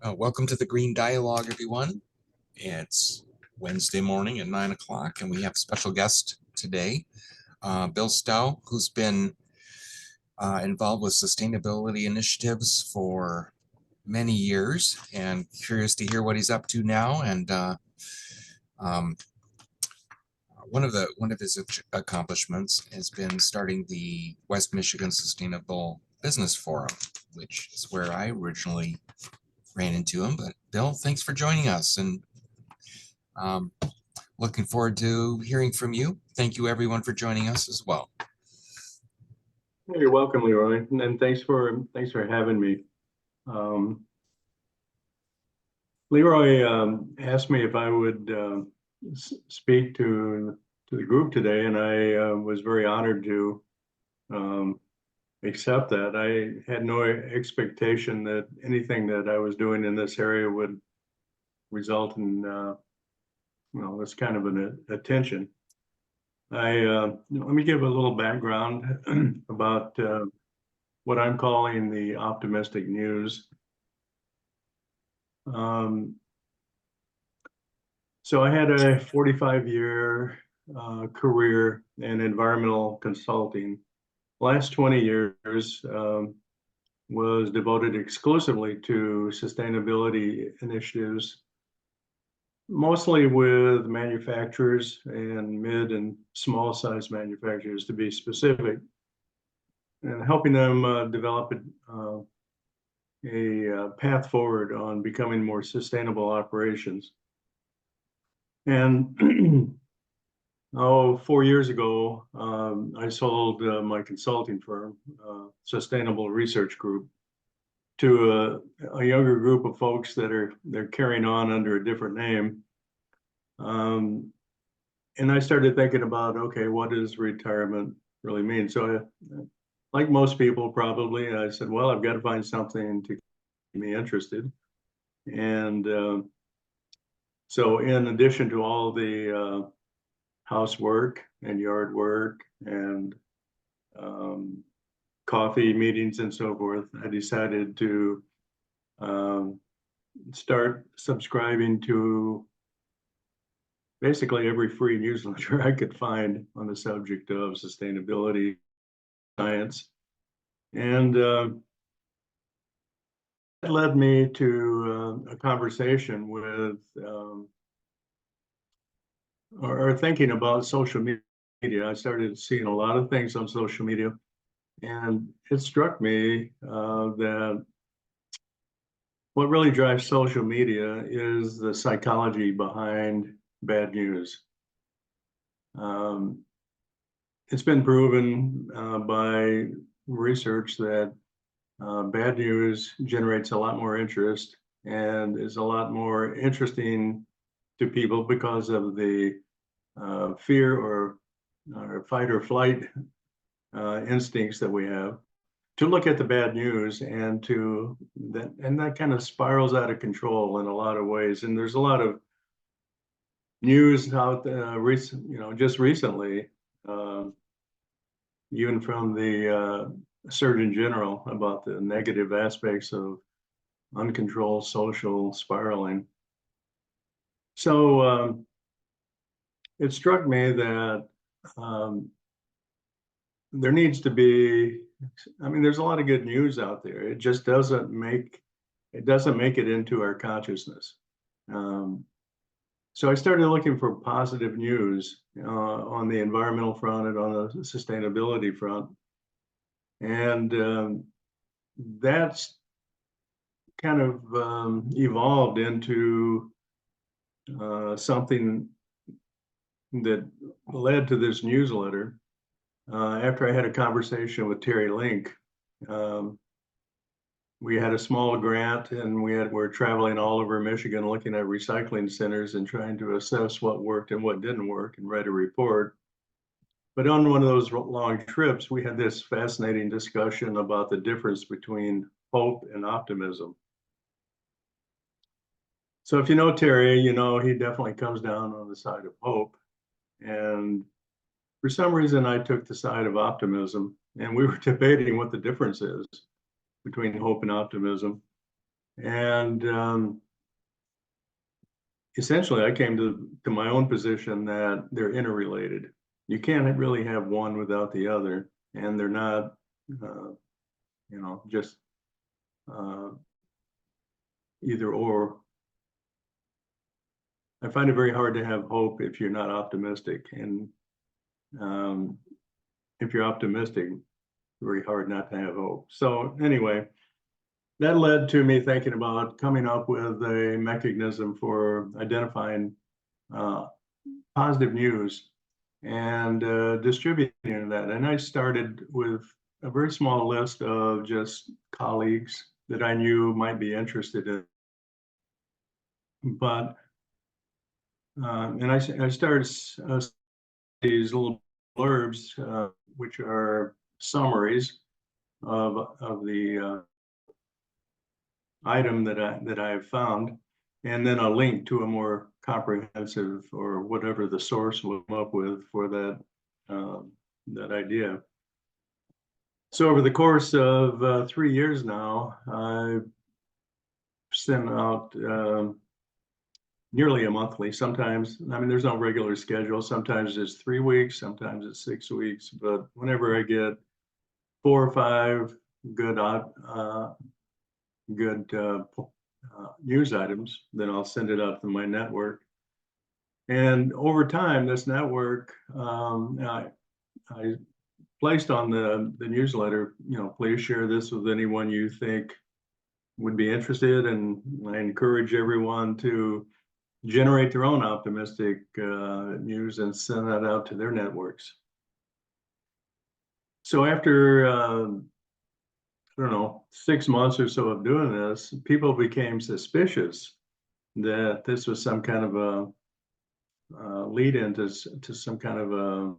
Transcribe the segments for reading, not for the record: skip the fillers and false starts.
Welcome to the Green Dialogue, everyone. It's Wednesday morning at 9 o'clock, and we have a special guest today, Bill Stowe, who's been involved with sustainability initiatives for many years, and curious to hear what he's up to now. And um, one of his accomplishments has been starting the West Michigan Sustainable Business Forum, which is where I originally ran into him. But Bill, thanks for joining us, and um, looking forward to hearing from you. Thank you, everyone, for joining us as well. You're welcome, Leroy, and thanks for having me. Leroy asked me if I would speak to the group today, and I was very honored to accept that. I had no expectation that anything that I was doing in this area would result in this kind of an attention. Let me give a little background about what I'm calling the optimistic news. So I had a 45-year career in environmental consulting. Last 20 years was devoted exclusively to sustainability initiatives, mostly with manufacturers and mid and small size manufacturers, to be specific, and helping them develop a path forward on becoming more sustainable operations. And 4 years ago, I sold my consulting firm, Sustainable Research Group, to a younger group of folks they're carrying on under a different name. And I started thinking about, okay, what does retirement really mean? So like most people probably, I said, well, I've got to find something to keep me interested. And so in addition to all the housework and yard work and coffee meetings and so forth, I decided to start subscribing to basically every free newsletter I could find on the subject of sustainability science. And that led me to a conversation with or thinking about social media. I started seeing a lot of things on social media, and it struck me that what really drives social media is the psychology behind bad news. It's been proven by research that bad news generates a lot more interest and is a lot more interesting to people because of the fear or fight or flight instincts that we have to look at the bad news, and that kind of spirals out of control in a lot of ways. And there's a lot of news out just recently, even from the Surgeon General, about the negative aspects of uncontrolled social spiraling. So it struck me that there needs to be, there's a lot of good news out there. It just doesn't make it into our consciousness. So I started looking for positive news on the environmental front and on the sustainability front. And that's kind of evolved into something that led to this newsletter. After I had a conversation with Terry Link, we had a small grant, and we're traveling all over Michigan looking at recycling centers and trying to assess what worked and what didn't work and write a report. But on one of those long trips, we had this fascinating discussion about the difference between hope and optimism. So if you know Terry, you know he definitely comes down on the side of hope. And for some reason, I took the side of optimism, and we were debating what the difference is between hope and optimism. And essentially, I came to my own position that they're interrelated. You can't really have one without the other, and they're not, just uh, either or. I find it very hard to have hope if you're not optimistic, and um, if you're optimistic, very hard not to have hope. So anyway, that led to me thinking about coming up with a mechanism for identifying uh, positive news and distributing that. And I started with a very small list of just colleagues that I knew might be interested in. But and I started these little blurbs, which are summaries of the item that I've found, and then a link to a more comprehensive or whatever the source will come up with for that idea. So over the course of 3 years now, I've sent out nearly a monthly. Sometimes, I mean, there's no regular schedule. Sometimes it's 3 weeks, sometimes it's 6 weeks. But whenever I get 4 or 5 good news items, then I'll send it out to my network. And over time, this network, I placed on the newsletter, please share this with anyone you think would be interested. And I encourage everyone to generate their own optimistic news and send that out to their networks. So after, I don't know, 6 months or so of doing this, people became suspicious that this was some kind of a lead into some kind of a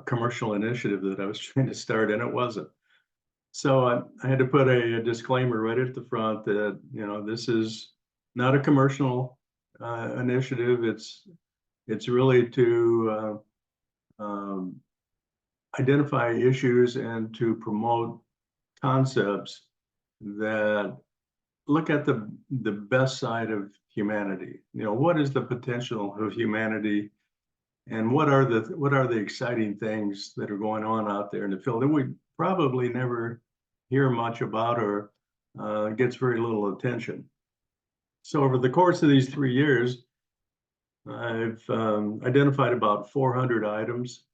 commercial initiative that I was trying to start, and it wasn't. So I had to put a disclaimer right at the front that, this is not a commercial initiative. It's really to identify issues and to promote concepts that look at the best side of humanity. What is the potential of humanity, and what are the exciting things that are going on out there in the field that we probably never hear much about, or gets very little attention. So over the course of these 3 years, I've identified about 400 items,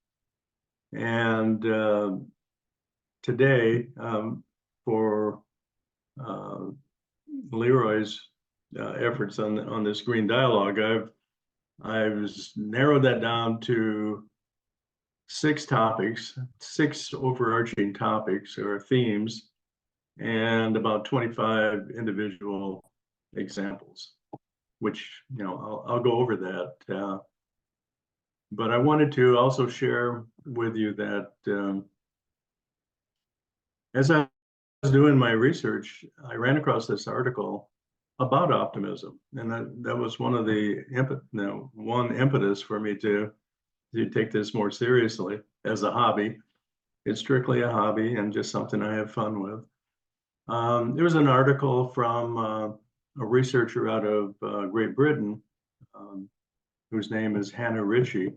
and today, for Leroy's efforts on this green dialogue, I've narrowed that down to 6 topics, 6 overarching topics or themes, and about 25 individual examples, which, I'll go over that. But I wanted to also share with you that as I was doing my research, I ran across this article about optimism, and that was one of the one impetus for me to take this more seriously as a hobby. It's strictly a hobby and just something I have fun with. There was an article from a researcher out of Great Britain, whose name is Hannah Ritchie,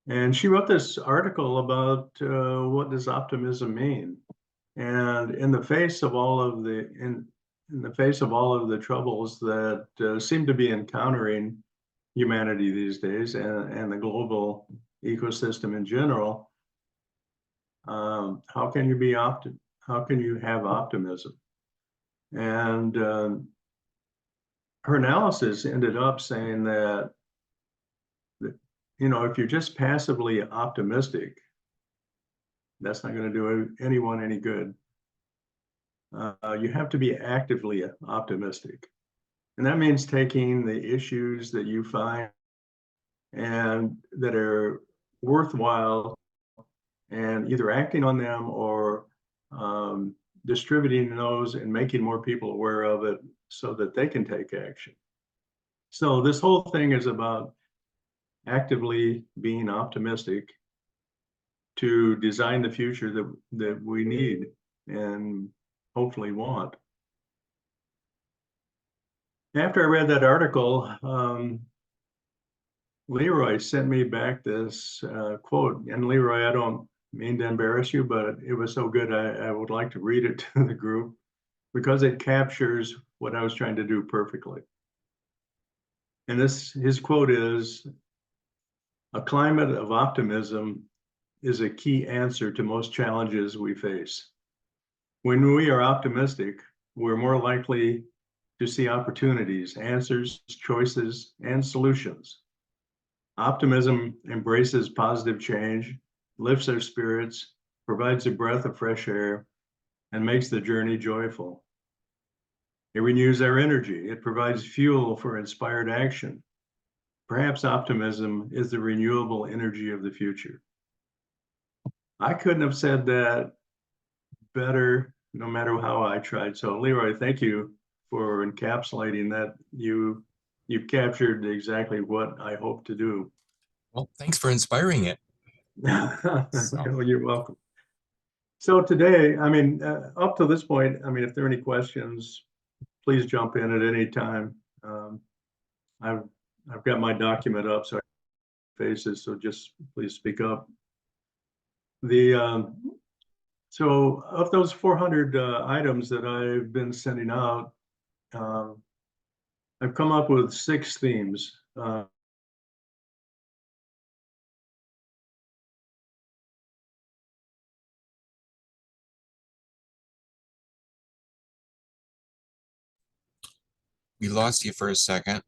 and she wrote this article about what does optimism mean. And in the face of all of the troubles that seem to be encountering humanity these days, and the global ecosystem in general, how can you have optimism? And her analysis ended up saying that, if you're just passively optimistic, that's not going to do anyone any good. You have to be actively optimistic. And that means taking the issues that you find and that are worthwhile and either acting on them or distributing those and making more people aware of it so that they can take action. So this whole thing is about actively being optimistic to design the future that we need and hopefully want. After I read that article, Leroy sent me back this quote. And Leroy, I don't mean to embarrass you, but it was so good, I would like to read it to the group because it captures what I was trying to do perfectly. And his quote is, "A climate of optimism is a key answer to most challenges we face. When we are optimistic, we're more likely to see opportunities, answers, choices, and solutions. Optimism embraces positive change, lifts our spirits, provides a breath of fresh air, and makes the journey joyful. It renews our energy. It provides fuel for inspired action. Perhaps optimism is the renewable energy of the future." I couldn't have said that better, no matter how I tried. So Leroy, thank you for encapsulating that. You captured exactly what I hope to do. Well, thanks for inspiring it. So, You're welcome. So today, I mean, up to this point, I mean, if there are any questions, please jump in at any time. I've I've got my document up, so I can faces, so just please speak up. The So of those 400 items that I've been sending out, um, I've come up with 6 themes. we lost you for a second.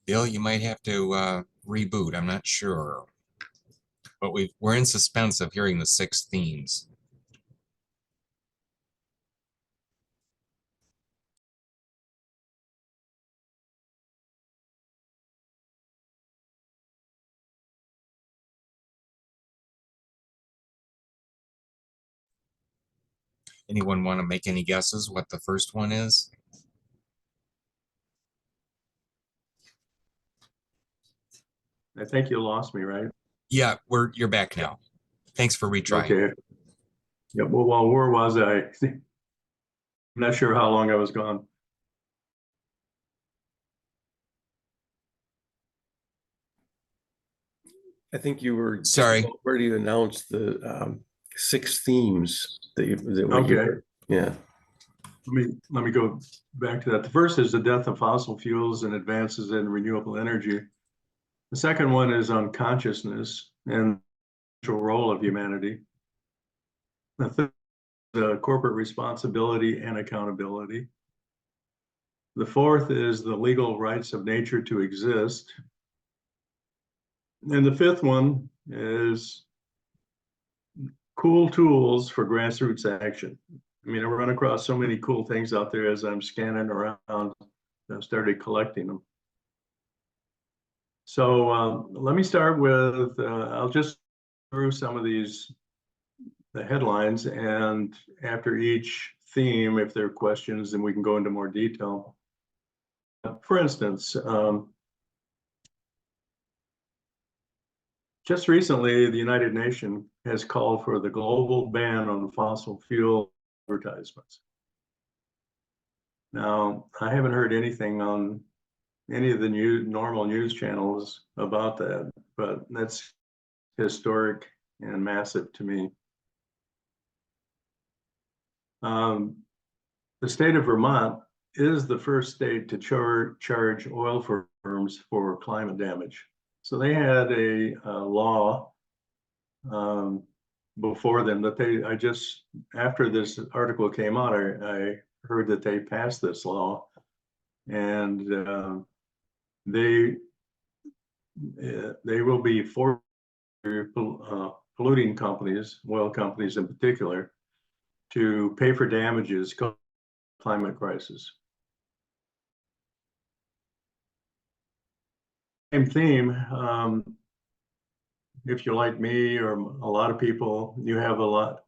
Bill, you might have to reboot. I'm not sure. But we're in suspense of hearing the 6 themes. Anyone want to make any guesses what the first one is? I think you lost me, right? Yeah, you're back now. Thanks for retrying. Okay. Yeah. Well, where was I? I'm not sure how long I was gone. I think you were Sorry. ready to announce the 6 themes that we Okay. hear. Yeah. Let me go back to that. The first is the death of fossil fuels and advances in renewable energy. The second one is on consciousness and the role of humanity. The third is corporate responsibility and accountability. The fourth is the legal rights of nature to exist. And the fifth one is cool tools for grassroots action. I mean, I run across so many cool things out there as I'm scanning around. I started collecting them. So let me start with, I'll just through some of the headlines, and after each theme, if there are questions, then we can go into more detail. For instance, just recently, the United Nations has called for the global ban on fossil fuel advertisements. Now, I haven't heard anything on any of the normal news channels about that, but that's historic and massive to me. The state of Vermont is the first state to charge oil firms for climate damage. So they had a law before them that after this article came out, I heard that they passed this law, and they will be for polluting companies, oil companies in particular, to pay for damages caused by the climate crisis. Same theme. If you're like me or a lot of people, you have a lot.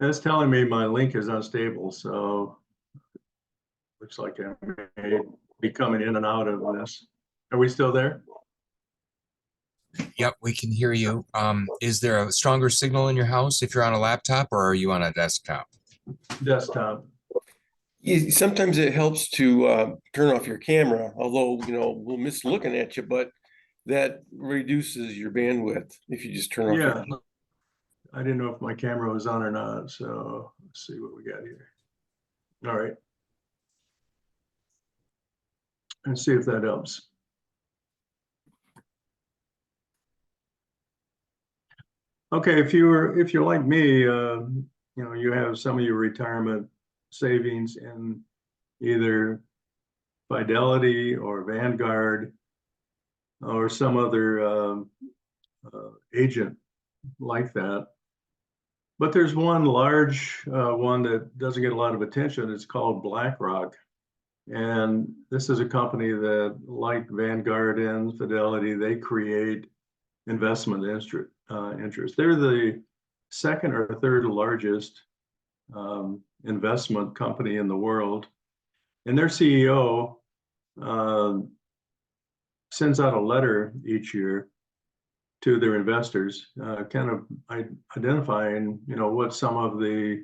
That's telling me my link is unstable, so looks like I may be coming in and out of this. Are we still there? Yep, we can hear you. Is there a stronger signal in your house if you're on a laptop, or are you on a desktop? Desktop. Sometimes it helps to turn off your camera, although, we'll miss looking at you, but that reduces your bandwidth if you just turn off your. Yeah. I didn't know if my camera was on or not, so let's see what we got here. All right. And see if that helps. Okay, if you're like me, you have some of your retirement savings in either Fidelity or Vanguard or some other agent like that. But there's one large one that doesn't get a lot of attention. It's called BlackRock. And this is a company that, like Vanguard and Fidelity, they create investment interest. They're the second or third largest investment company in the world. And their CEO sends out a letter each year to their investors, kind of identifying, what some of the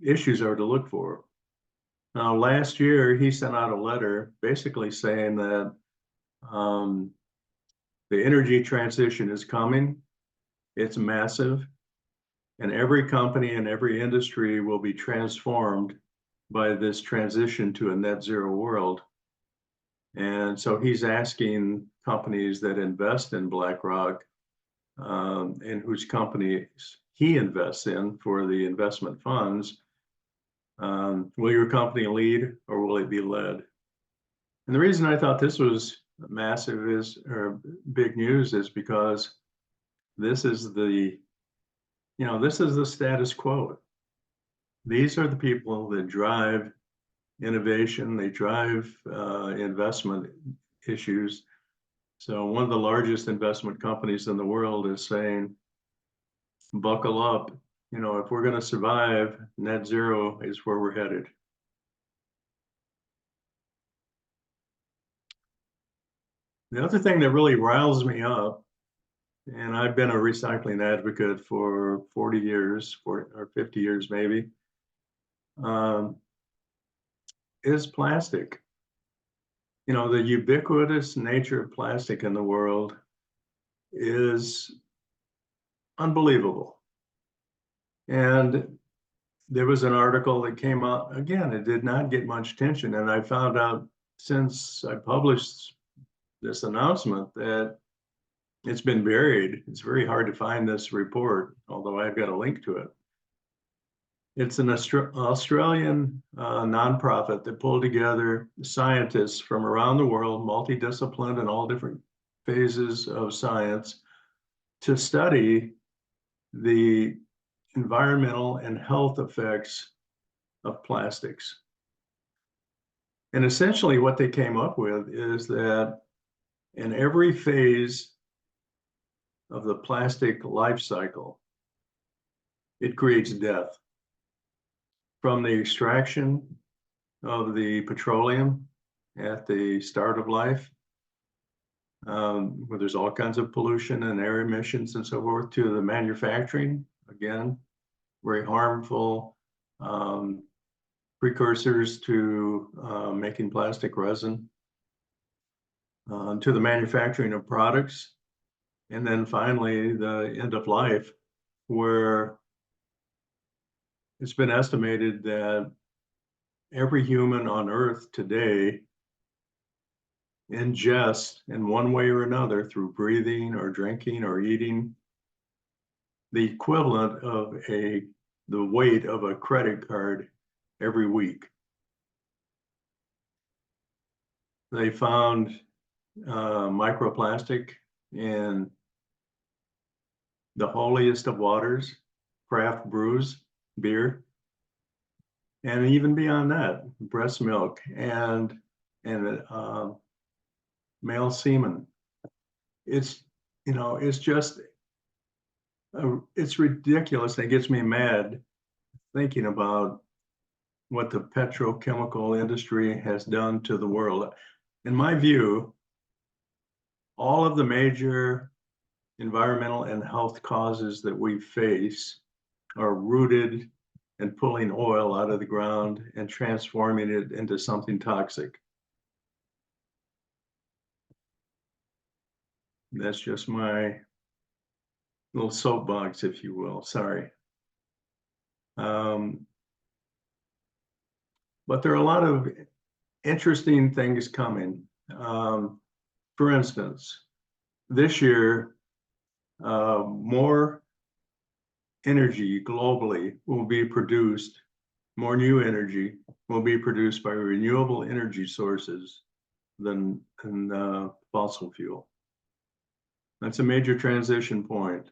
issues are to look for. Now, last year, he sent out a letter basically saying that the energy transition is coming. It's massive. And every company and every industry will be transformed by this transition to a net zero world. And so he's asking companies that invest in BlackRock and whose companies he invests in for the investment funds, will your company lead or will it be led? And the reason I thought this was massive or big news is because this is the status quo. These are the people that drive innovation, they drive investment issues. So one of the largest investment companies in the world is saying, buckle up, if we're going to survive, net zero is where we're headed. The other thing that really riles me up, and I've been a recycling advocate for 40 years, or 50 years maybe, is plastic. The ubiquitous nature of plastic in the world is unbelievable. And there was an article that came out, again, it did not get much attention. And I found out since I published this announcement that it's been buried. It's very hard to find this report, although I've got a link to it. It's an Australian nonprofit that pulled together scientists from around the world, multidisciplined in all different phases of science, to study the environmental and health effects of plastics. And essentially what they came up with is that in every phase of the plastic life cycle, it creates death. From the extraction of the petroleum at the start of life, where there's all kinds of pollution and air emissions and so forth, to the manufacturing, again, very harmful precursors to making plastic resin, to the manufacturing of products, and then finally the end of life, where it's been estimated that every human on Earth today ingests in one way or another, through breathing or drinking or eating, the equivalent of the weight of a credit card every week. They found microplastic in the holiest of waters, craft brews, beer, and even beyond that, breast milk and male semen. It's just it's ridiculous. It gets me mad thinking about what the petrochemical industry has done to the world. In my view, all of the major environmental and health causes that we face are rooted in pulling oil out of the ground and transforming it into something toxic. That's just my little soapbox, if you will. Sorry. But there are a lot of interesting things coming. For instance, this year, more energy globally will be produced, more new energy will be produced by renewable energy sources than fossil fuel. That's a major transition point.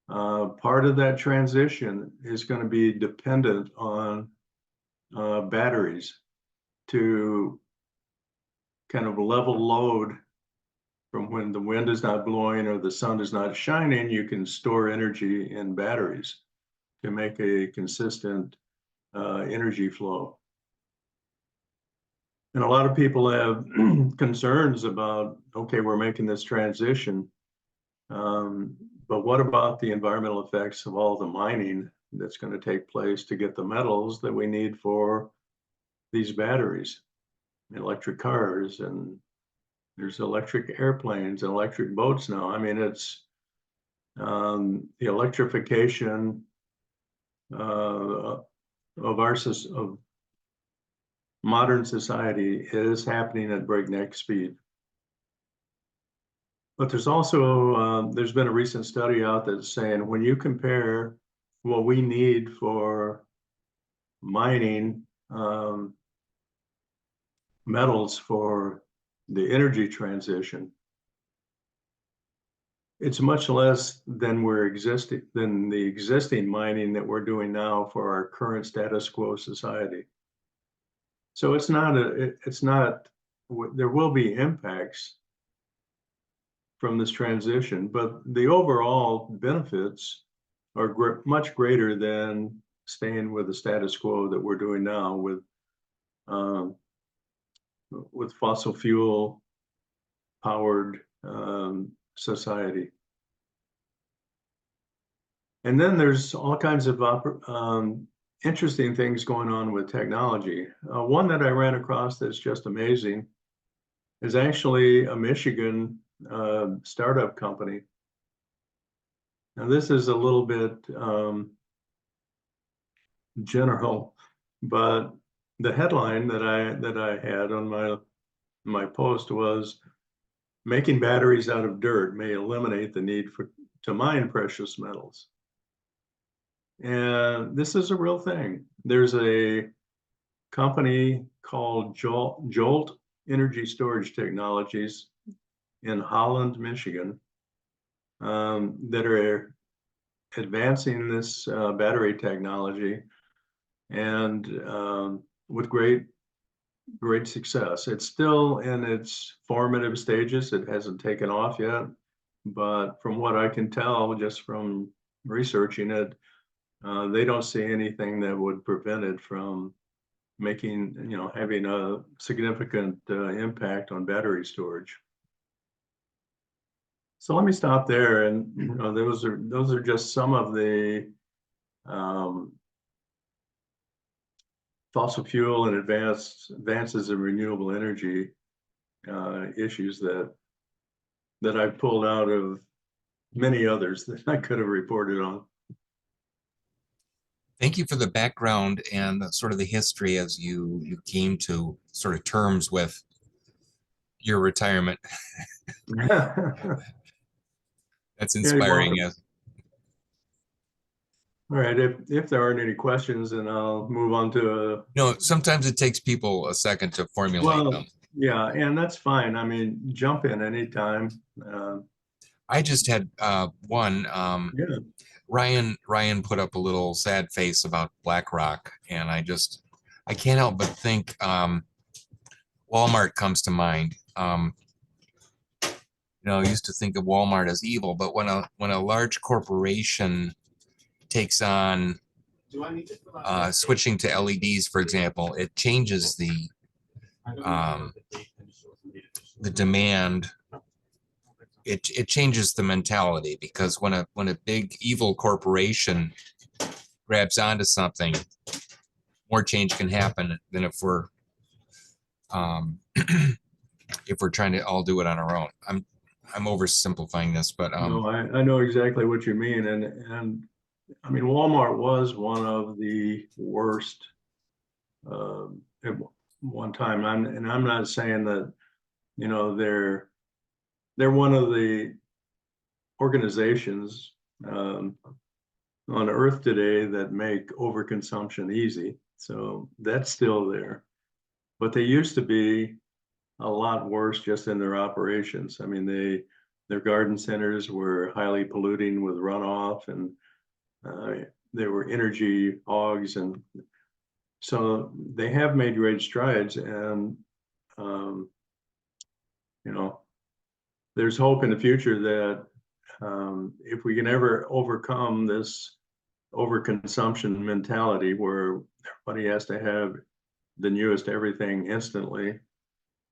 Part of that transition is going to be dependent on batteries to kind of level load from when the wind is not blowing or the sun is not shining. You can store energy in batteries to make a consistent energy flow. And a lot of people have concerns about, okay, we're making this transition, but what about the environmental effects of all the mining that's going to take place to get the metals that we need for these batteries, electric cars, and there's electric airplanes and electric boats now. I mean, it's the electrification of modern society is happening at breakneck speed. But there's also, there's been a recent study out that's saying when you compare what we need for mining metals for the energy transition, it's much less than the existing mining that we're doing now for our current status quo society. So it's not, there will be impacts from this transition, but the overall benefits are much greater than staying with the status quo that we're doing now with fossil fuel powered society. And then there's all kinds of interesting things going on with technology. One that I ran across that's just amazing is actually a Michigan startup company. Now this is a little bit general, but the headline that I had on my post was, "Making batteries out of dirt may eliminate the need to mine precious metals." And this is a real thing. There's a company called Jolt Energy Storage Technologies in Holland, Michigan, that are advancing this battery technology and with great success. It's still in its formative stages. It hasn't taken off yet, but from what I can tell just from researching it, they don't see anything that would prevent it from having a significant impact on battery storage. So let me stop there, and those are just some of the fossil fuel and advances in renewable energy issues that I pulled out of many others that I could have reported on. Thank you for the background and sort of the history as you came to sort of terms with your retirement. That's inspiring. Yes. All right, if there aren't any questions, then I'll move on to No, sometimes it takes people a second to formulate them. Yeah, and that's fine. I mean, jump in anytime. I just had one. Yeah. Ryan put up a little sad face about BlackRock, and I can't help but think Walmart comes to mind. I used to think of Walmart as evil, but when a large corporation takes on switching to LEDs, for example, it changes the demand. It changes the mentality, because when a big evil corporation grabs onto something, more change can happen than if we're if we're trying to all do it on our own. I'm oversimplifying this, but No, I know exactly what you mean. And I mean, Walmart was one of the worst at one time. I'm not saying that, they're one of the organizations on earth today that make overconsumption easy. So that's still there. But they used to be a lot worse just in their operations. I mean, their garden centers were highly polluting with runoff, and they were energy hogs, and so they have made great strides. And you know, there's hope in the future that if we can ever overcome this overconsumption mentality where everybody has to have the newest everything instantly,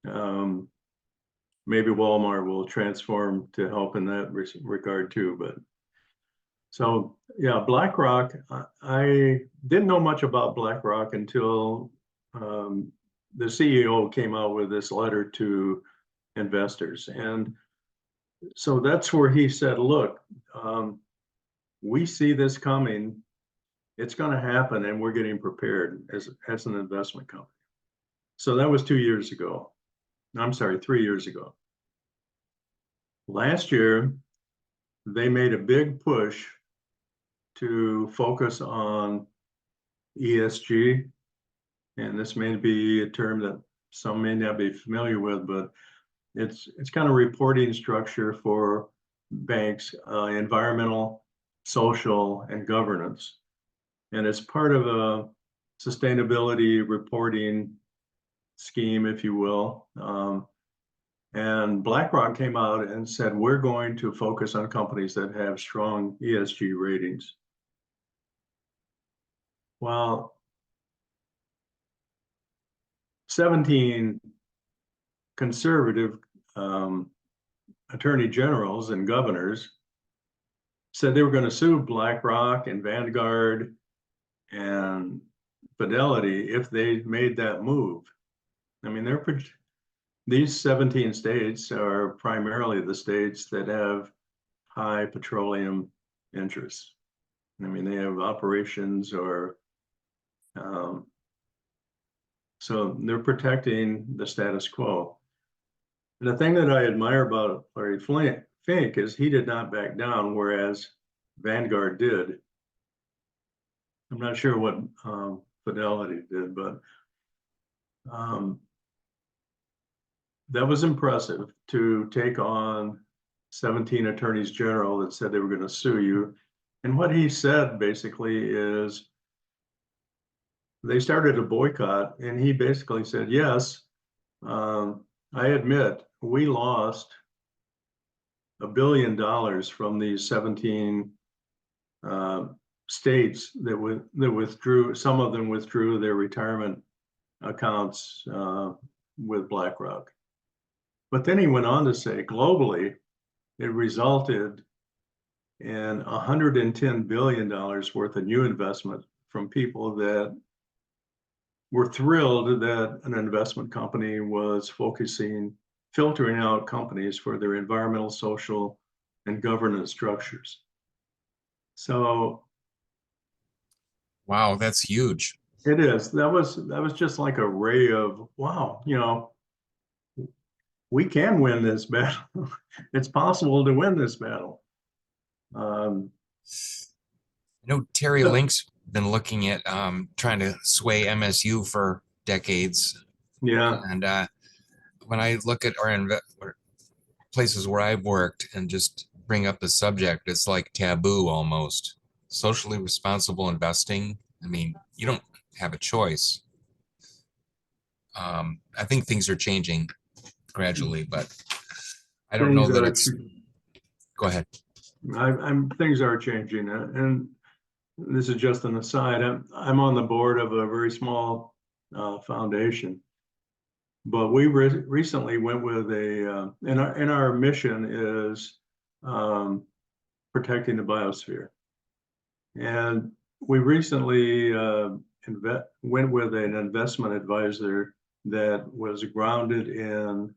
maybe Walmart will transform to help in that regard too. But so yeah, BlackRock, I didn't know much about BlackRock until the CEO came out with this letter to investors. And so that's where he said, look, we see this coming. It's going to happen, and we're getting prepared as an investment company. So that was 2 years ago. I'm sorry, 3 years ago. Last year, they made a big push to focus on ESG. And this may be a term that some may not be familiar with, but it's kind of reporting structure for banks, environmental, social, and governance. And it's part of a sustainability reporting scheme, if you will. And BlackRock came out and said, we're going to focus on companies that have strong ESG ratings. Well, 17 conservative attorney generals and governors said they were going to sue BlackRock and Vanguard and Fidelity if they made that move. I mean, these 17 states are primarily the states that have high petroleum interests. I mean, they have operations or so they're protecting the status quo. And the thing that I admire about Larry Fink is he did not back down, whereas Vanguard did. I'm not sure what Fidelity did, but that was impressive to take on 17 attorneys general that said they were going to sue you. And what he said basically is they started a boycott, and he basically said, yes, I admit we lost $1 billion from these 17 states that withdrew. Some of them withdrew their retirement accounts with BlackRock. But then he went on to say, globally, it resulted in $110 billion worth of new investment from people that were thrilled that an investment company was filtering out companies for their environmental, social, and governance structures. So, wow, that's huge. it is. That was just like a ray of wow. We can win this battle. It's possible to win this battle. Terry Link's been looking at trying to sway MSU for decades. Yeah. And when I look at our places where I've worked and just bring up the subject, it's like taboo almost. Socially responsible investing. I mean, you don't have a choice. I think things are changing gradually, but I don't know things that are, it's, go ahead. things are changing, and this is just an aside. I'm on the board of a very small foundation, but we recently went with and our mission is protecting the biosphere, and we recently went with an investment advisor that was grounded in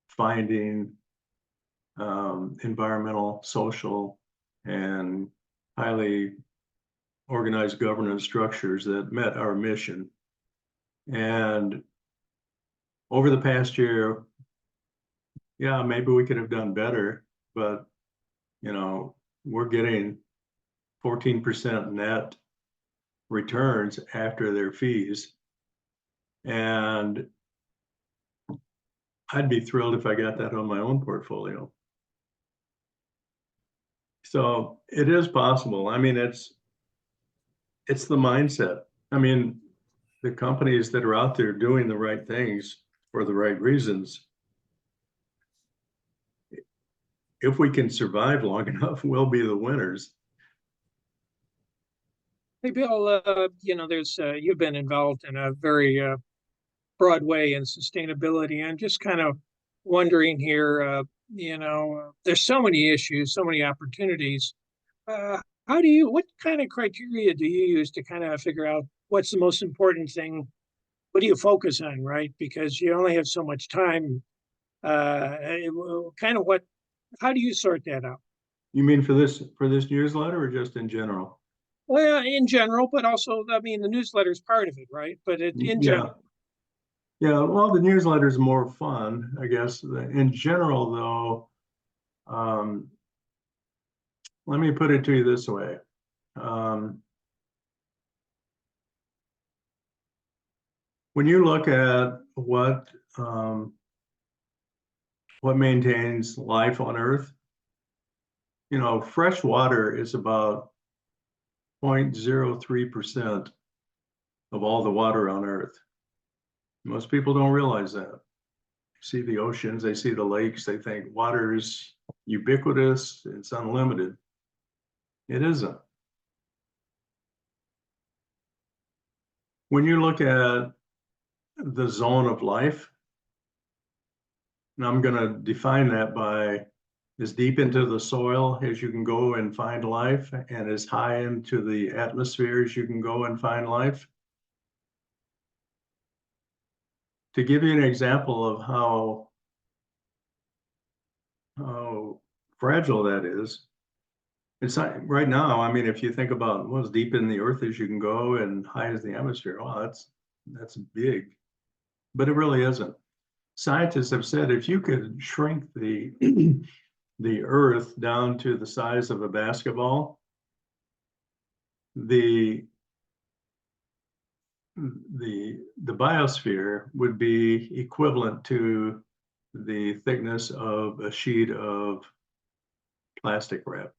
finding environmental, social, and highly organized governance structures that met our mission. And over the past year, yeah, maybe we could have done better, but we're getting 14% net returns after their fees. And I'd be thrilled if I got that on my own portfolio. So it is possible. I mean, it's the mindset. I mean, the companies that are out there doing the right things for the right reasons, if we can survive long enough, we'll be the winners. Hey, Bill, there's you've been involved in a very broad way in sustainability. I'm just kind of wondering here, there's so many issues, so many opportunities. What kind of criteria do you use to kind of figure out what's the most important thing? What do you focus on, right? Because you only have so much time. How do you sort that out? You mean for this newsletter or just in general? Well, in general, but also, I mean, the newsletter is part of it, right? But in general. Yeah, well, the newsletter is more fun, I guess. In general, though, let me put it to you this way. When you look at what maintains life on Earth, fresh water is about 0.03% of all the water on Earth. Most people don't realize that. See the oceans, they see the lakes, they think water is ubiquitous, it's unlimited. It isn't. When you look at the zone of life, and I'm going to define that by as deep into the soil as you can go and find life, and as high into the atmosphere as you can go and find life. To give you an example of how fragile that is, it's not right now. I mean, if you think about as deep in the earth as you can go and high as the atmosphere, well, that's big, but it really isn't. Scientists have said if you could shrink the the earth down to the size of a basketball, the biosphere would be equivalent to the thickness of a sheet of plastic wrap,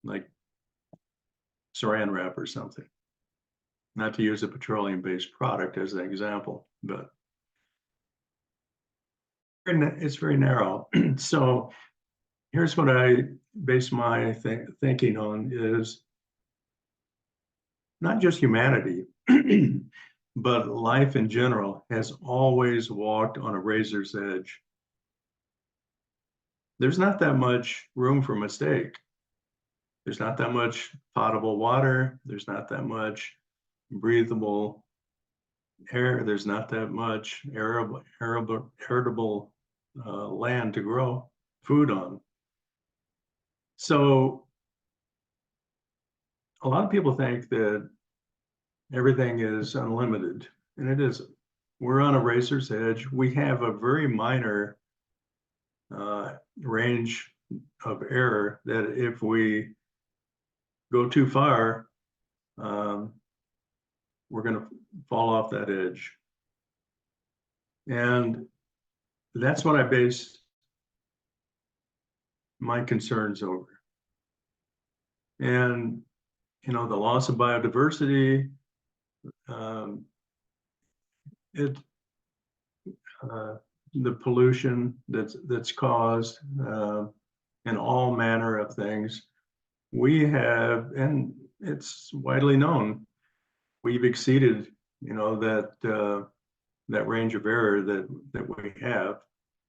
like saran wrap or something. Not to use a petroleum-based product as an example, but it's very narrow. So here's what I base my thinking on is not just humanity, but life in general has always walked on a razor's edge. There's not that much room for mistake. There's not that much potable water. There's not that much breathable air. There's not that much arable land to grow food on. So a lot of people think that everything is unlimited, and it isn't. We're on a razor's edge. We have a very minor range of error that if we go too far, we're going to fall off that edge. And that's what I base my concerns over. And, the loss of biodiversity, the pollution that's caused, and all manner of things. We have, and it's widely known, we've exceeded, that range of error that we have,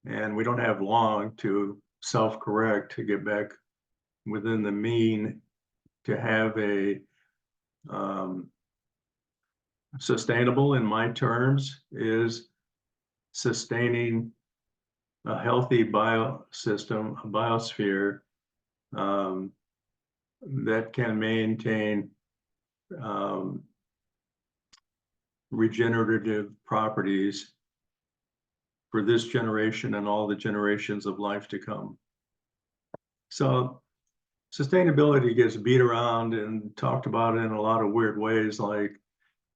and we don't have long to self-correct to get back within the mean to have a sustainable, in my terms, is sustaining a healthy biosystem, a biosphere, that can maintain regenerative properties for this generation and all the generations of life to come. So sustainability gets beat around and talked about in a lot of weird ways, like,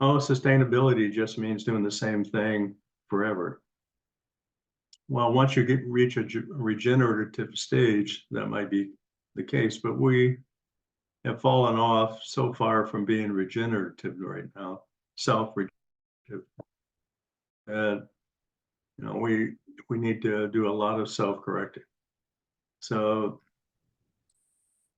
oh, sustainability just means doing the same thing forever. Well, once you reach a regenerative stage, that might be the case, but we have fallen off so far from being regenerative right now, self-regenerative. And we need to do a lot of self-correcting. So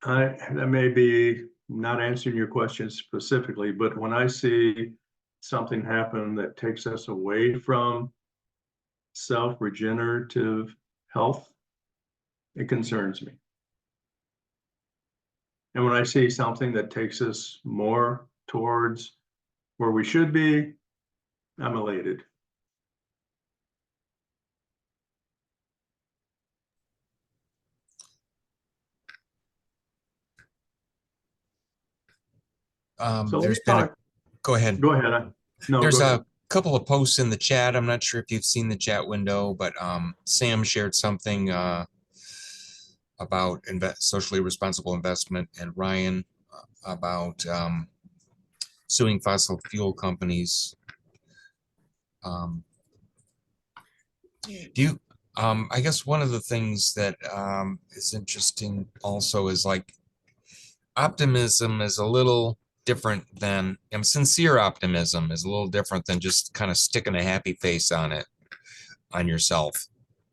that may be not answering your question specifically, but when I see something happen that takes us away from self-regenerative health, it concerns me. And when I see something that takes us more towards where we should be, I'm elated. So There's been go ahead. Go ahead. No, There's go a ahead. couple of posts in the chat. I'm not sure if you've seen the chat window, but Sam shared something about socially responsible investment, and Ryan about suing fossil fuel companies. I guess one of the things that is interesting also is like optimism is a little different than sincere optimism is a little different than just kind of sticking a happy face on yourself.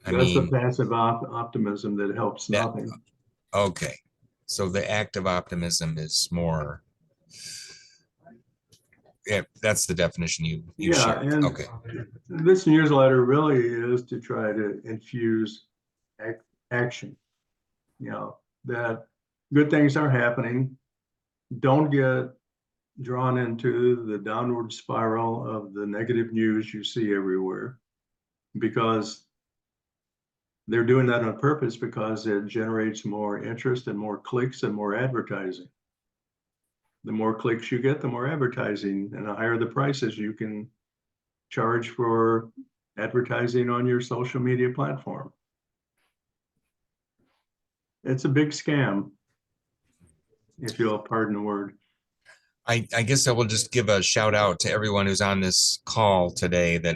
That's the passive optimism that helps nothing. Okay. So the active optimism is more, yeah, that's the definition you shared. And okay. This newsletter really is to try to infuse action, that good things are happening. Don't get drawn into the downward spiral of the negative news you see everywhere, because they're doing that on purpose, because it generates more interest and more clicks and more advertising. The more clicks you get, the more advertising, and the higher the prices you can charge for advertising on your social media platform. It's a big scam, if you'll pardon the word. I guess I will just give a shout out to everyone who's on this call today, that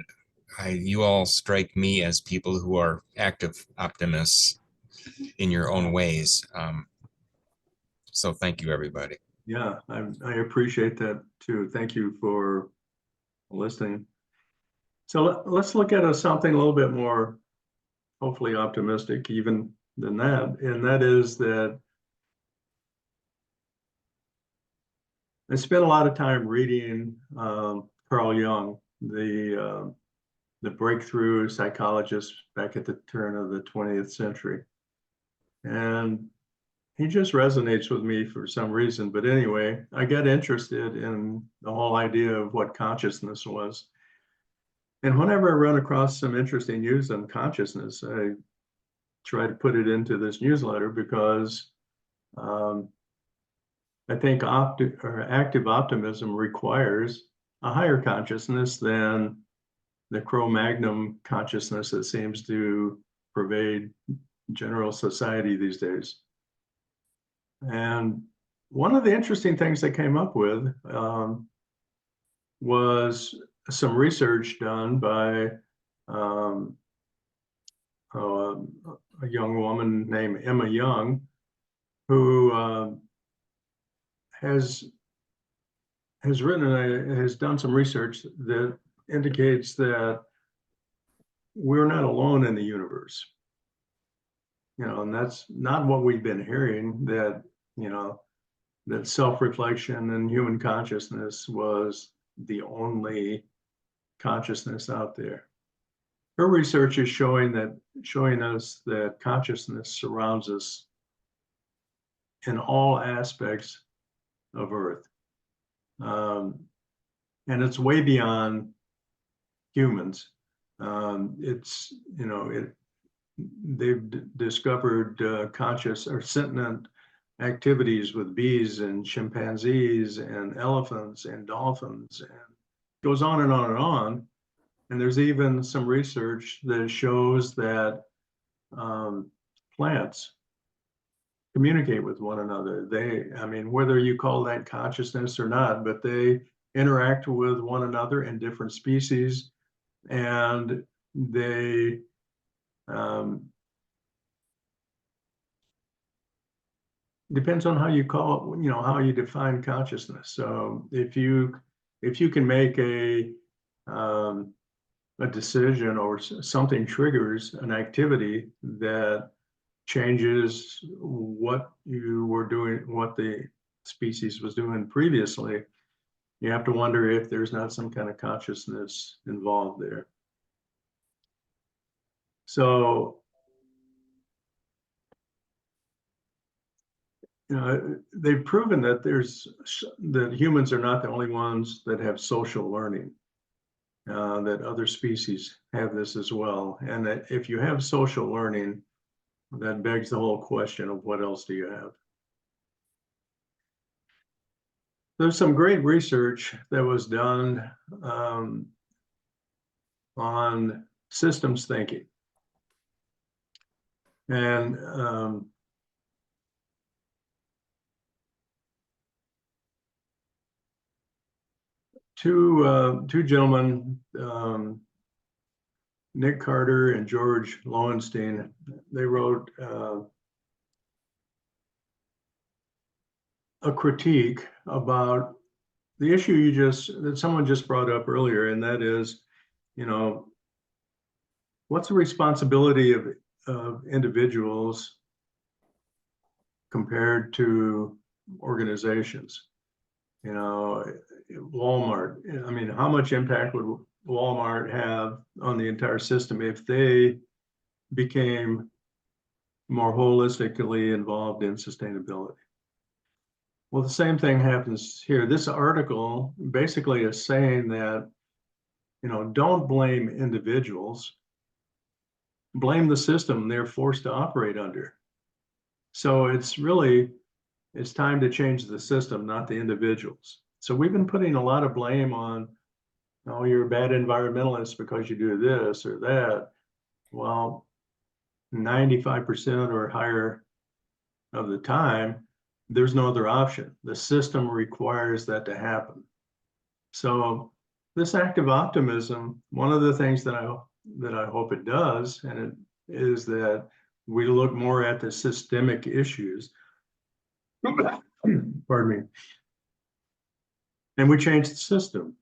you all strike me as people who are active optimists in your own ways. So thank you, everybody. Yeah, I appreciate that too. Thank you for listening. So let's look at something a little bit more, hopefully optimistic even than that. And that is that I spent a lot of time reading Carl Jung, the breakthrough psychologist back at the turn of the 20th century. And he just resonates with me for some reason. But anyway, I got interested in the whole idea of what consciousness was. And whenever I run across some interesting news on consciousness, I try to put it into this newsletter, because I think active optimism requires a higher consciousness than the Cro-Magnon consciousness that seems to pervade general society these days. And one of the interesting things they came up with was some research done by a young woman named Emma Young, who has done some research that indicates that we're not alone in the universe. And that's not what we've been hearing, that, that self-reflection and human consciousness was the only consciousness out there. Her research is showing us that consciousness surrounds us in all aspects of Earth. And it's way beyond humans. They've discovered conscious or sentient activities with bees and chimpanzees and elephants and dolphins, and it goes on and on and on. And there's even some research that shows that plants communicate with one another. Whether you call that consciousness or not, but they interact with one another in different species, and they depends on how you call it, how you define consciousness. So if you can make a decision, or something triggers an activity that changes what you were doing, what the species was doing previously, you have to wonder if there's not some kind of consciousness involved there. So, they've proven that that humans are not the only ones that have social learning, that other species have this as well. And that if you have social learning, that begs the whole question of what else do you have? There's some great research that was done on systems thinking. And two gentlemen, Nick Carter and George Lowenstein, they wrote a critique about the issue that someone just brought up earlier, and that is, what's the responsibility of individuals compared to organizations? Walmart, how much impact would Walmart have on the entire system if they became more holistically involved in sustainability? Well, the same thing happens here. This article basically is saying that, don't blame individuals, blame the system they're forced to operate under. So it's time to change the system, not the individuals. So we've been putting a lot of blame on, oh, you're a bad environmentalist because you do this or that. Well, 95% or higher of the time, there's no other option. The system requires that to happen. So this act of optimism, one of the things that I hope it does, and it is that we look more at the systemic issues. Pardon me. And we change the system.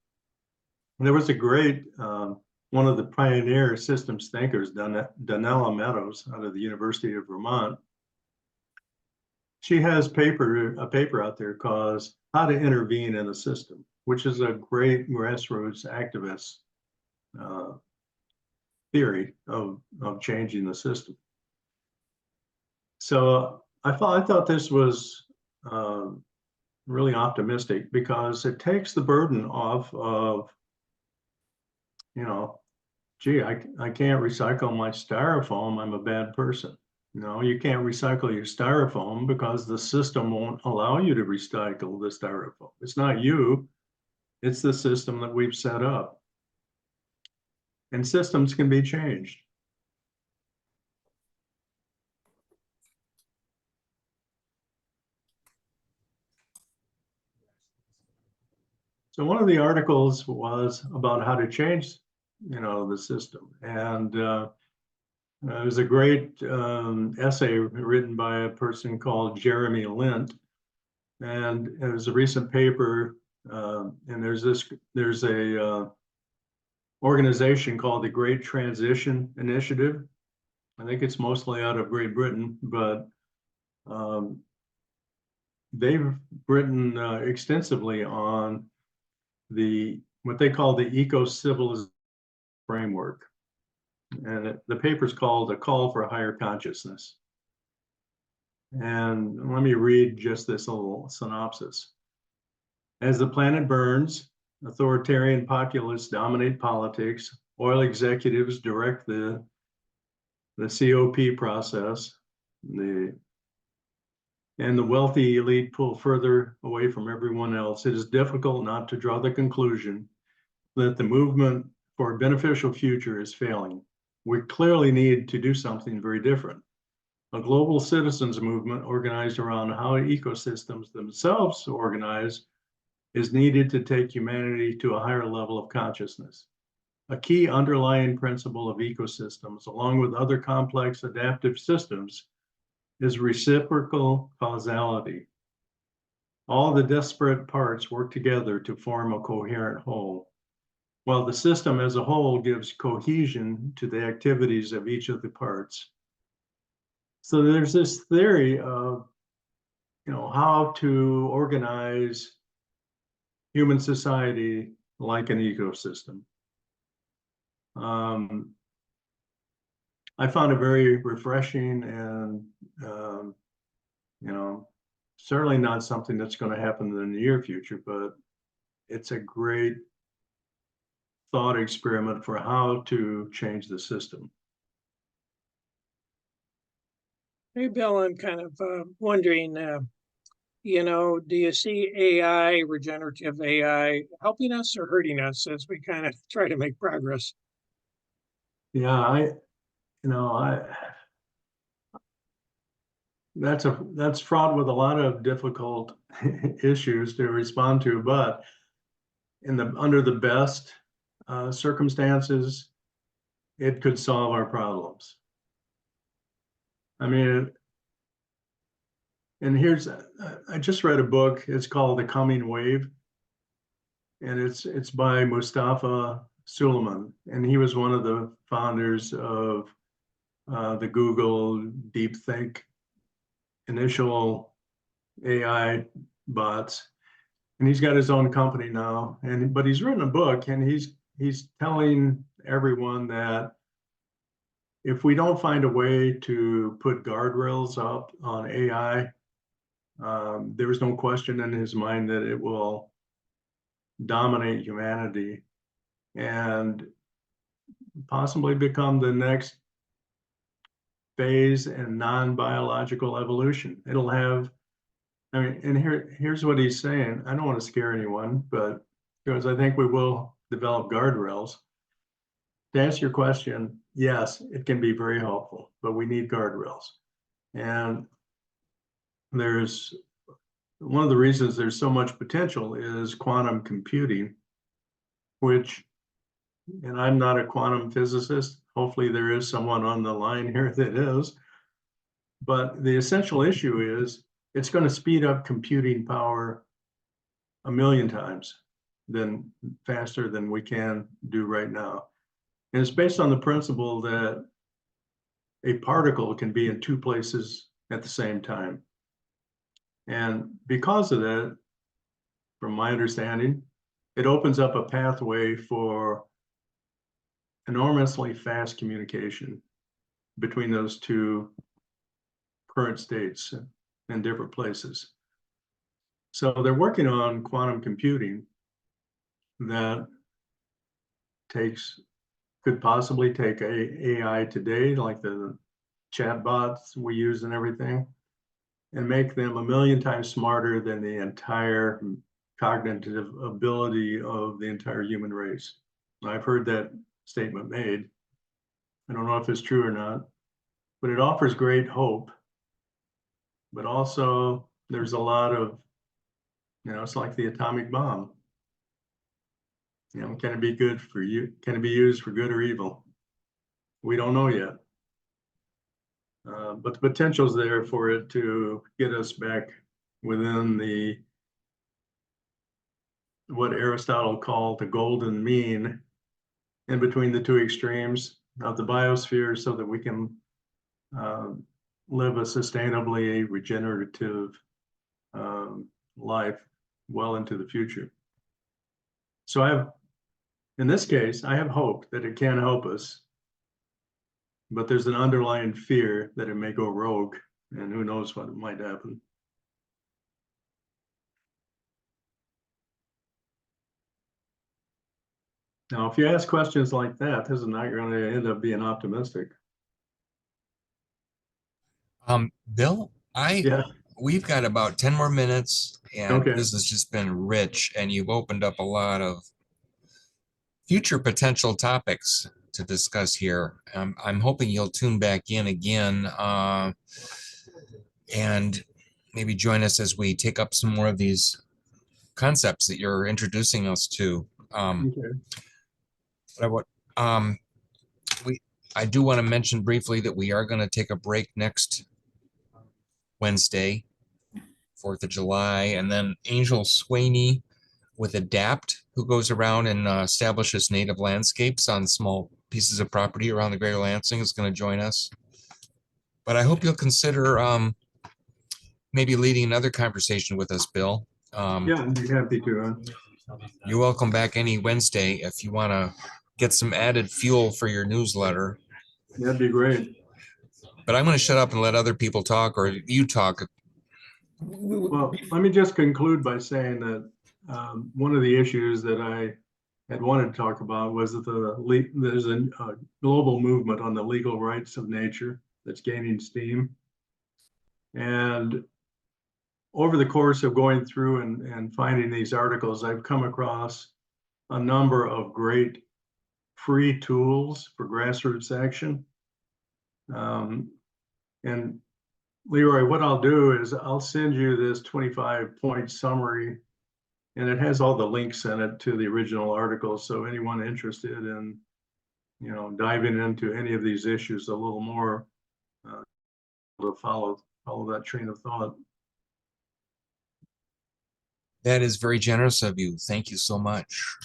There was a great, one of the pioneer systems thinkers, Donella Meadows, out of the University of Vermont. She has a paper out there called How to Intervene in a System, which is a great grassroots activist theory of changing the system. So I thought this was really optimistic, because it takes the burden off of, gee, I can't recycle my styrofoam, I'm a bad person. No, you can't recycle your styrofoam because the system won't allow you to recycle the styrofoam. It's not you, it's the system that we've set up. And systems can be changed. So one of the articles was about how to change, the system. And it was a great essay written by a person called Jeremy Lint. And it was a recent paper, and there's a organization called the Great Transition Initiative. I think it's mostly out of Great Britain, but they've written extensively on what they call the eco-civilization framework. And the paper's called A Call for Higher Consciousness. And let me read just this little synopsis. As the planet burns, authoritarian populists dominate politics, oil executives direct the COP process, and the wealthy elite pull further away from everyone else, it is difficult not to draw the conclusion that the movement for a beneficial future is failing. We clearly need to do something very different. A global citizens movement organized around how ecosystems themselves organize is needed to take humanity to a higher level of consciousness. A key underlying principle of ecosystems, along with other complex adaptive systems, is reciprocal causality. All the disparate parts work together to form a coherent whole, while the system as a whole gives cohesion to the activities of each of the parts. So there's this theory of, how to organize human society like an ecosystem. I found it very refreshing and, certainly not something that's going to happen in the near future, but it's a great thought experiment for how to change the system. Hey, Bill, I'm kind of wondering, do you see AI, regenerative AI, helping us or hurting us as we kind of try to make progress? Yeah, that's fraught with a lot of difficult issues to respond to, but under the best circumstances, it could solve our problems. I mean, and I just read a book. It's called The Coming Wave, and it's by Mustafa Suleiman, and he was one of the founders of the Google DeepThink initial AI bots, and he's got his own company now. But he's written a book, and he's telling everyone that if we don't find a way to put guardrails up on AI, there is no question in his mind that it will dominate humanity and possibly become the next phase in non-biological evolution. It'll have, and here's what he's saying. I don't want to scare anyone, but because I think we will develop guardrails. To answer your question, yes, it can be very helpful, but we need guardrails. And there's one of the reasons there's so much potential is quantum computing, which, and I'm not a quantum physicist. Hopefully there is someone on the line here that is. But the essential issue is it's going to speed up computing power 1,000,000 times faster than we can do right now. And it's based on the principle that a particle can be in two places at the same time. And because of that, from my understanding, it opens up a pathway for enormously fast communication between those two current states in different places. So they're working on quantum computing that could possibly take AI today, like the chatbots we use and everything, and make them 1,000,000 times smarter than the entire cognitive ability of the entire human race. I've heard that statement made. I don't know if it's true or not, but it offers great hope. But also there's a lot of, it's like the atomic bomb. Can it be good for you? Can it be used for good or evil? We don't know yet. But the potential is there for it to get us back within what Aristotle called the golden mean in between the two extremes of the biosphere so that we can live a sustainably regenerative life well into the future. So in this case, I have hope that it can help us, but there's an underlying fear that it may go rogue, and who knows what might happen. Now, if you ask questions like that, this is not going to end up being optimistic. Bill, Yeah. we've got about 10 more minutes, and Okay. this has just been rich, and you've opened up a lot of future potential topics to discuss here. I'm hoping you'll tune back in again and maybe join us as we take up some more of these concepts that you're introducing us to. Okay. But I do want to mention briefly that we are going to take a break next Wednesday, 4th of July, and then Angel Swaney with Adapt, who goes around and establishes native landscapes on small pieces of property around the greater Lansing, is going to join us. But I hope you'll consider maybe leading another conversation with us, Bill. Yeah, I'd be happy to. You're welcome back any Wednesday if you want to get some added fuel for your newsletter. That'd be great. But I'm going to shut up and let other people talk, or you talk. Well, let me just conclude by saying that one of the issues that I had wanted to talk about was that there's a global movement on the legal rights of nature that's gaining steam. And over the course of going through and finding these articles, I've come across a number of great free tools for grassroots action. And Leroy, what I'll do is I'll send you this 25-point summary, and it has all the links in it to the original article. So anyone interested in, diving into any of these issues a little more, to follow that train of thought. That is very generous of you. Thank you so much.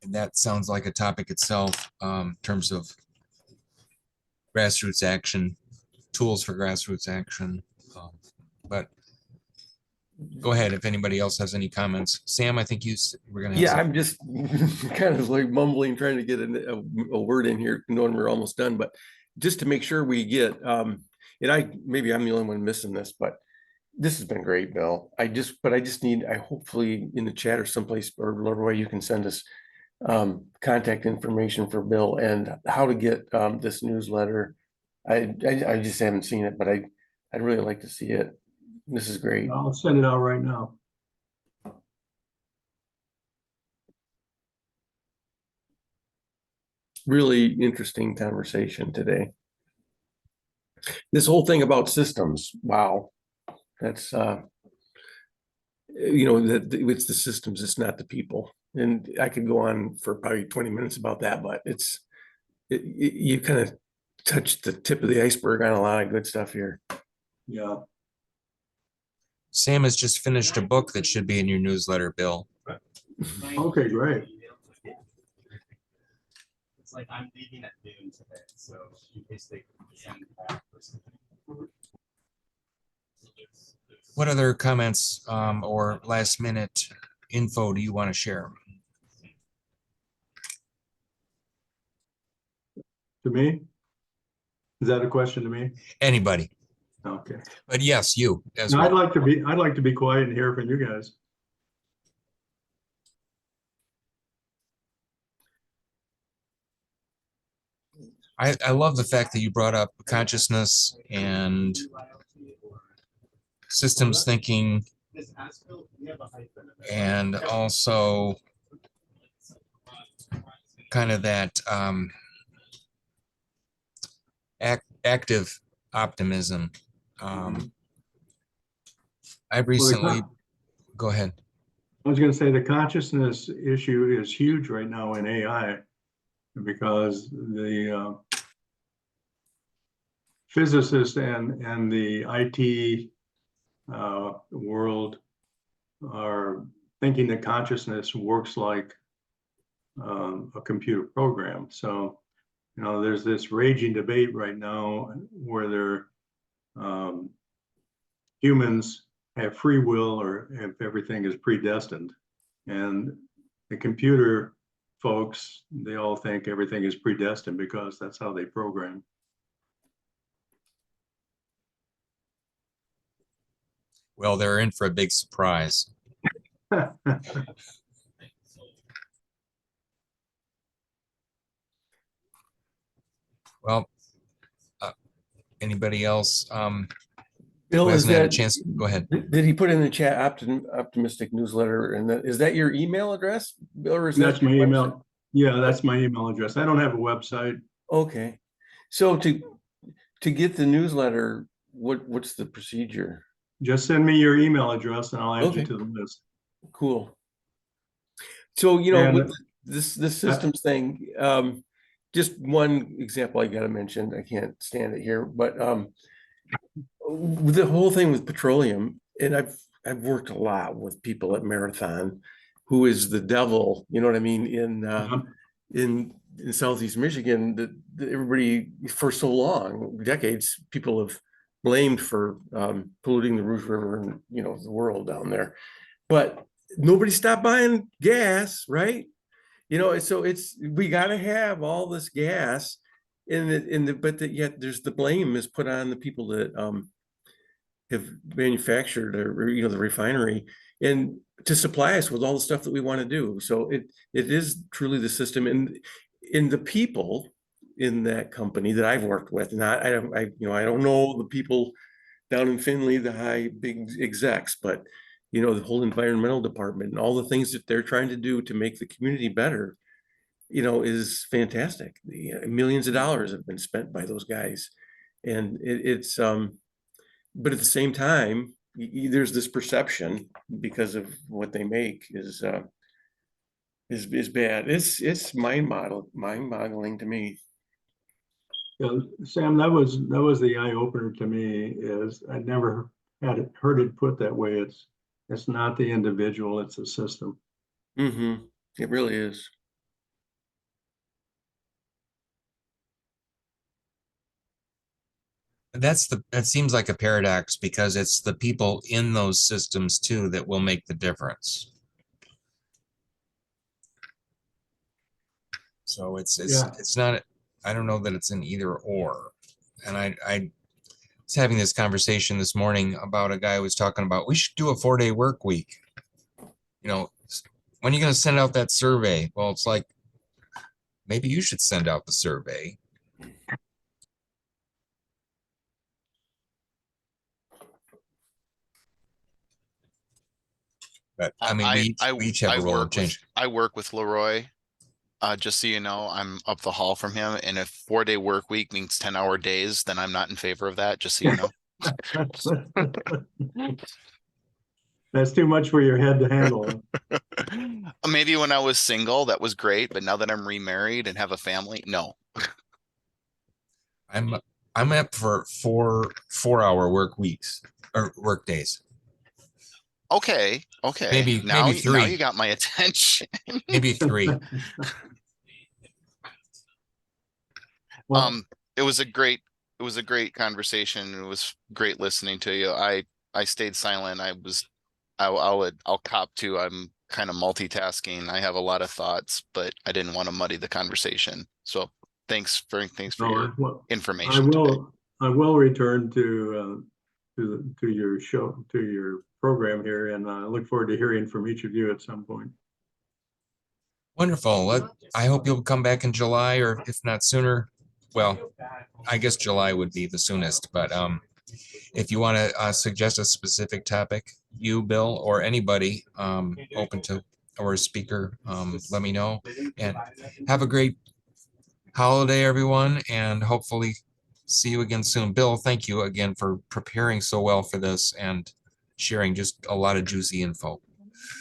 And that sounds like a topic itself, in terms of grassroots action, tools for grassroots action. But go ahead if anybody else has any comments. Sam, I think you were going to have Yeah, something. I'm just kind of like mumbling, trying to get a word in here, knowing we're almost done. But just to make sure we get, and maybe I'm the only one missing this, but this has been great, Bill. I just need, hopefully in the chat or someplace, or whatever way you can send us contact information for Bill and how to get this newsletter. I just haven't seen it, but I'd really like to see it. This is great. I'll send it out right now. Really interesting conversation today. This whole thing about systems, wow, that's that it's the systems, it's not the people. And I could go on for probably 20 minutes about that, but you kind of touched the tip of the iceberg on a lot of good stuff here. Yeah. Sam has just finished a book that should be in your newsletter, Bill. Okay, great. It's like I'm leaving at noon today, so in case they send back or something. What other comments or last minute info do you want to share? To me? Is that a question to me? Anybody? Okay. But yes, you as No, well. I'd like to be quiet and hear from you guys. I love the fact that you brought up consciousness and systems thinking, and also kind of that active optimism. I've recently, go ahead. I was going to say the consciousness issue is huge right now in AI because the physicists and the IT world are thinking that consciousness works like a computer program. So, you know, there's this raging debate right now whether humans have free will or if everything is predestined. And the computer folks, they all think everything is predestined because that's how they program. Well, they're in for a big surprise. Well, anybody else Bill, who is hasn't had a that, chance? Go ahead. did he put in the chat optimistic newsletter? And is that your email address, Bill, or is that That's my your website? email. Yeah, that's my email address. I don't have a website. Okay. So to get the newsletter, what's the procedure? Just send me your email address and I'll add you Okay. to the list. Cool. So, you know, And with this systems thing, just one example I got to mention, I can't stand it here, but the whole thing with petroleum, and I've worked a lot with people at Marathon, who is the devil, you know what I mean, in Southeast Michigan, that everybody for so long, decades, people have blamed for polluting the Rouge River and, you know, the world down there. But nobody stopped buying gas, right? You know, so we got to have all this gas but yet there's the blame is put on the people that have manufactured or you know, the refinery, and to supply us with all the stuff that we want to do. So it is truly the system, and in the people in that company that I've worked with, and I don't know the people down in Finley, the high big execs, but you know, the whole environmental department and all the things that they're trying to do to make the community better, you know, is fantastic. Millions of dollars have been spent by those guys, and it's but at the same time, there's this perception because of what they make is bad. It's mind-boggling to me. Yeah, Sam, that was the eye opener to me. Is I never heard it put that way. It's not the individual; it's a system. Mm-hmm. It really is. That seems like a paradox because it's the people in those systems too that will make the difference. So it's not, I don't know that it's an either or. And I was having this conversation this morning about a guy who was talking about we should do a 4-day work week. You know, when are you going to send out that survey? Well, it's like maybe you should send out the survey. But I mean, we each have a role in change. I work with Leroy. Just so you know, I'm up the hall from him, and if 4-day work week means 10-hour days, then I'm not in favor of that, just so you know. That's too much for your head to handle. Maybe when I was single, that was great, but now that I'm remarried and have a family, no. I'm up for 4-hour work weeks or work days. Okay. Maybe 3. Now you got my attention. Maybe 3. Well, It was a great conversation. It was great listening to you. I stayed silent. I'll cop to, I'm kind of multitasking. I have a lot of thoughts, but I didn't want to muddy the conversation. So thanks for your information today. I will return to your show, to your program here, and I look forward to hearing from each of you at some point. Wonderful. I hope you'll come back in July, or if not sooner. Well, I guess July would be the soonest, but if you want to suggest a specific topic, you, Bill, or anybody open to, or a speaker, let me know. And have a great holiday, everyone, and hopefully see you again soon. Bill, thank you again for preparing so well for this and sharing just a lot of juicy info.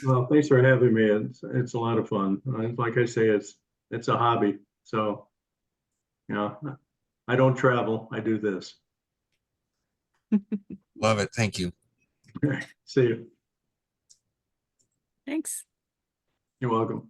Well, thanks for having me. It's a lot of fun. Like I say, it's a hobby. So, you know, I don't travel. I do this. Love it. Thank you. See you. Thanks. You're welcome.